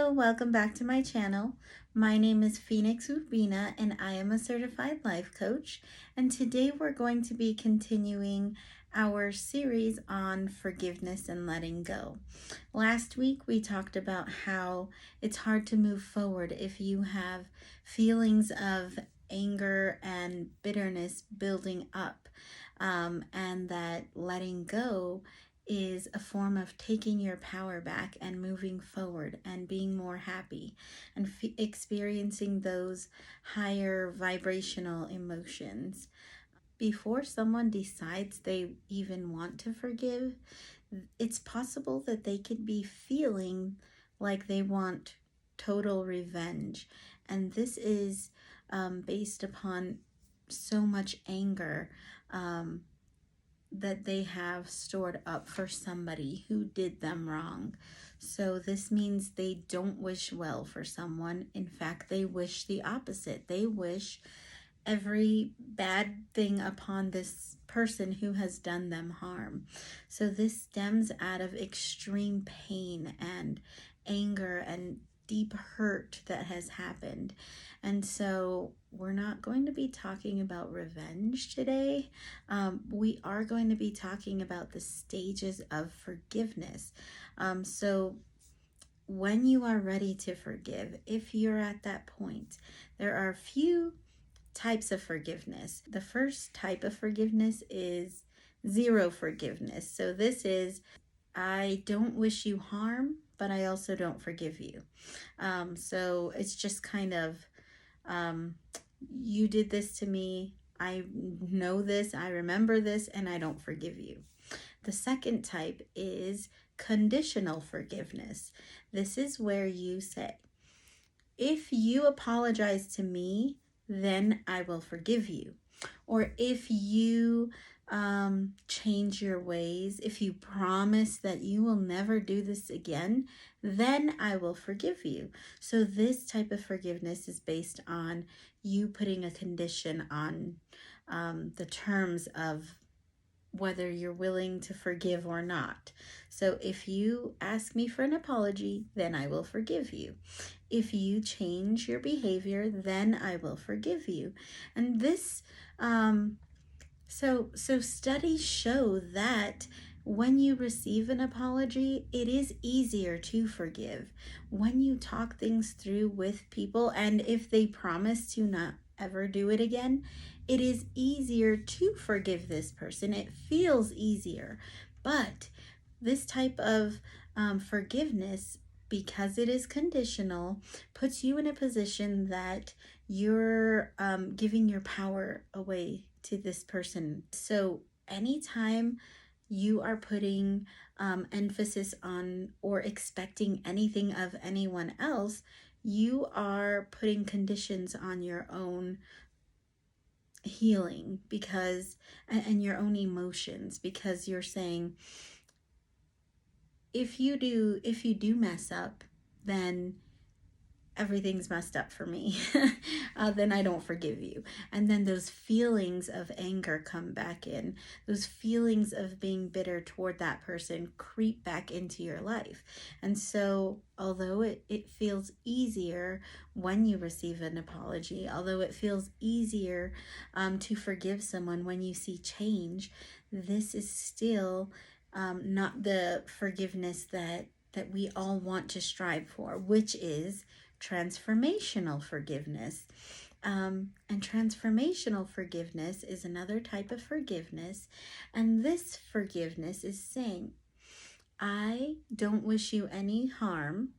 Hello, welcome back to my channel. My name is Phoenix Urbina and I am a certified life coach. And today we're going to be continuing our series on forgiveness and letting go. Last week we talked about how it's hard to move forward if you have feelings of anger and bitterness building up, and that letting go is a form of taking your power back and moving forward and being more happy and experiencing those higher vibrational emotions. Before someone decides they even want to forgive, it's possible that they could be feeling like they want total revenge. And this is based upon so much anger that they have stored up for somebody who did them wrong. So this means they don't wish well for someone. In fact, they wish the opposite. They wish every bad thing upon this person who has done them harm. So this stems out of extreme pain and anger and deep hurt that has happened. And so we're not going to be talking about revenge today. We are going to be talking about the stages of forgiveness. So when you are ready to forgive, if you're at that point, there are a few types of forgiveness. The first type of forgiveness is zero forgiveness. So this is, I don't wish you harm, but I also don't forgive you. So it's just kind of, you did this to me, I know this, I remember this, and I don't forgive you. The second type is conditional forgiveness. This is where you say, if you apologize to me, then I will forgive you. Or if you change your ways, if you promise that you will never do this again, then I will forgive you. So this type of forgiveness is based on you putting a condition on the terms of whether you're willing to forgive or not. So if you ask me for an apology, then I will forgive you. If you change your behavior, then I will forgive you. And this, so studies show that when you receive an apology, it is easier to forgive. When you talk things through with people, and if they promise to not ever do it again, it is easier to forgive this person. It feels easier. But this type of forgiveness, because it is conditional, puts you in a position that you're giving your power away to this person. So anytime you are putting emphasis on or expecting anything of anyone else, you are putting conditions on your own healing, because and your own emotions, because you're saying, if you do mess up, then everything's messed up for me. Then I don't forgive you. And then those feelings of anger come back in. Those feelings of being bitter toward that person creep back into your life. And so although it feels easier when you receive an apology, although it feels easier to forgive someone when you see change, this is still not the forgiveness that we all want to strive for, which is transformational forgiveness. And transformational forgiveness is another type of forgiveness. And this forgiveness is saying, I don't wish you any harm.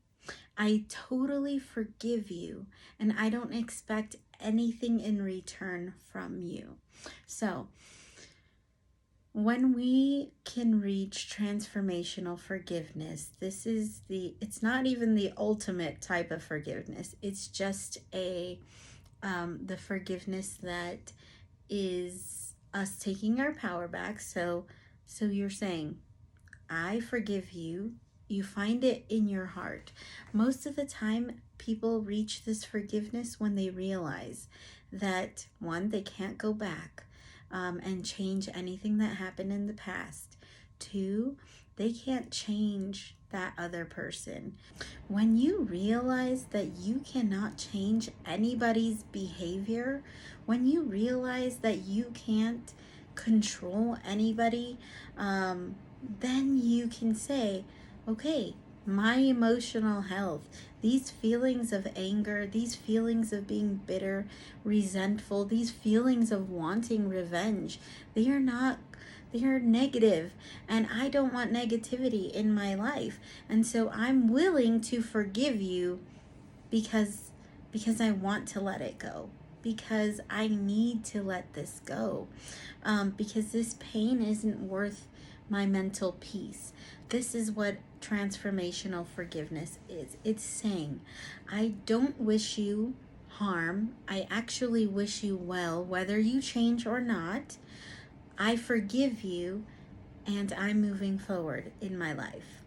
I totally forgive you, and I don't expect anything in return from you. So when we can reach transformational forgiveness, it's not even the ultimate type of forgiveness. It's just the forgiveness that is us taking our power back. So you're saying, I forgive you. You find it in your heart. Most of the time, people reach this forgiveness when they realize that, one, they can't go back and change anything that happened in the past. Two, they can't change that other person. When you realize that you cannot change anybody's behavior, when you realize that you can't control anybody, then you can say, okay, my emotional health, these feelings of anger, these feelings of being bitter, resentful, these feelings of wanting revenge, they are negative, and I don't want negativity in my life. And so I'm willing to forgive you because I want to let it go, because I need to let this go, because this pain isn't worth my mental peace. This is what transformational forgiveness is. It's saying, I don't wish you harm. I actually wish you well, whether you change or not. I forgive you, and I'm moving forward in my life.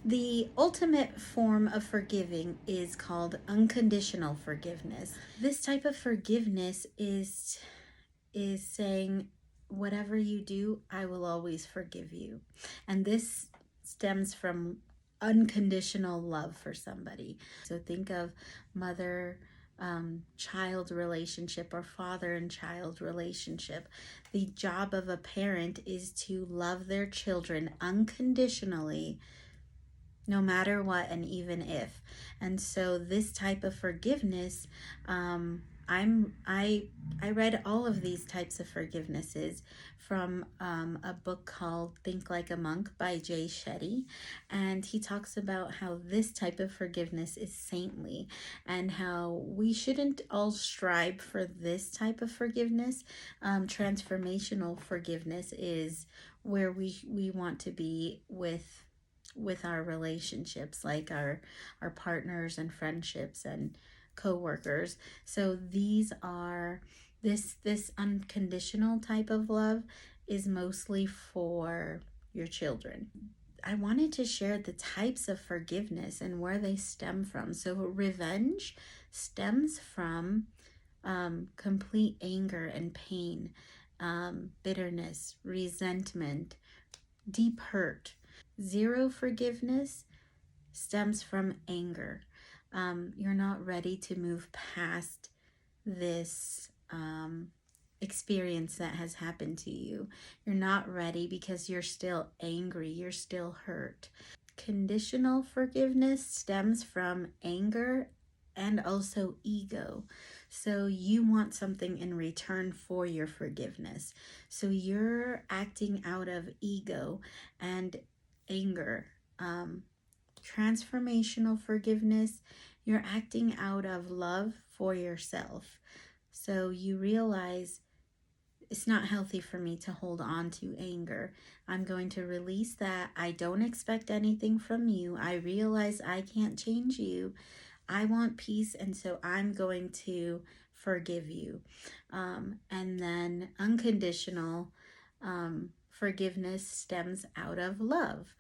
The ultimate form of forgiving is called unconditional forgiveness. This type of forgiveness is saying, whatever you do, I will always forgive you. And this stems from unconditional love for somebody. So think of mother child relationship or father and child relationship. The job of a parent is to love their children unconditionally, no matter what and even if. And so this type of forgiveness, I read all of these types of forgivenesses from a book called Think Like a Monk by Jay Shetty, and he talks about how this type of forgiveness is saintly and how we shouldn't all strive for this type of forgiveness. Transformational forgiveness is where we want to be with our relationships, like our partners and friendships and co-workers. So these are this unconditional type of love is mostly for your children. I wanted to share the types of forgiveness and where they stem from. So revenge stems from complete anger and pain, bitterness, resentment, deep hurt. Zero forgiveness stems from anger. You're not ready to move past this experience that has happened to you. You're not ready because you're still angry, you're still hurt. Conditional forgiveness stems from anger and also ego. So you want something in return for your forgiveness. So you're acting out of ego and anger. Transformational forgiveness, you're acting out of love for yourself. So you realize it's not healthy for me to hold on to anger. I'm going to release that. I don't expect anything from you. I realize I can't change you. I want peace, and so I'm going to forgive you. And then unconditional forgiveness stems out of love,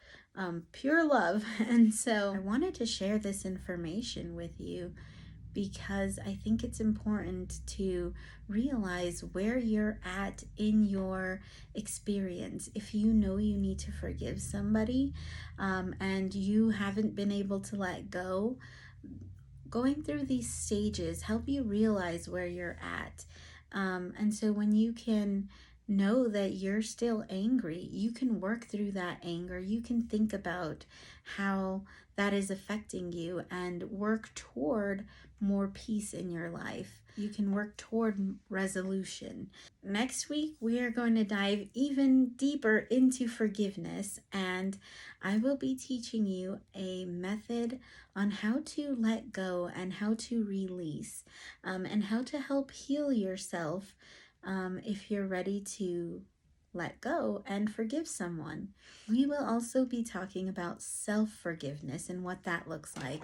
pure love. And so I wanted to share this information with you because I think it's important to realize where you're at in your experience. If you know you need to forgive somebody and you haven't been able to let go, going through these stages help you realize where you're at. And so when you can know that you're still angry, you can work through that anger. You can think about how that is affecting you and work toward more peace in your life. You can work toward resolution. Next week, we are going to dive even deeper into forgiveness, and I will be teaching you a method on how to let go and how to release, and how to help heal yourself if you're ready to let go and forgive someone. We will also be talking about self-forgiveness and what that looks like.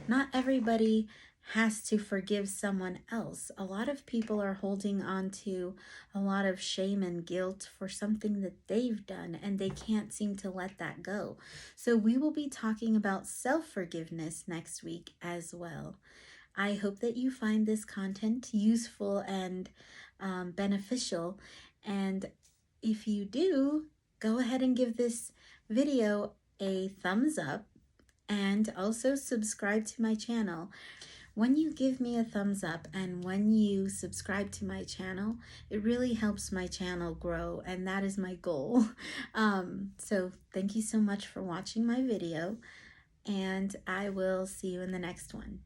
Not everybody has to forgive someone else. A lot of people are holding on to a lot of shame and guilt for something that they've done, and they can't seem to let that go. So we will be talking about self-forgiveness next week as well. I hope that you find this content useful and beneficial, and if you do, go ahead and give this video a thumbs up and also subscribe to my channel. When you give me a thumbs up and when you subscribe to my channel, it really helps my channel grow, and that is my goal. So thank you so much for watching my video, and I will see you in the next one.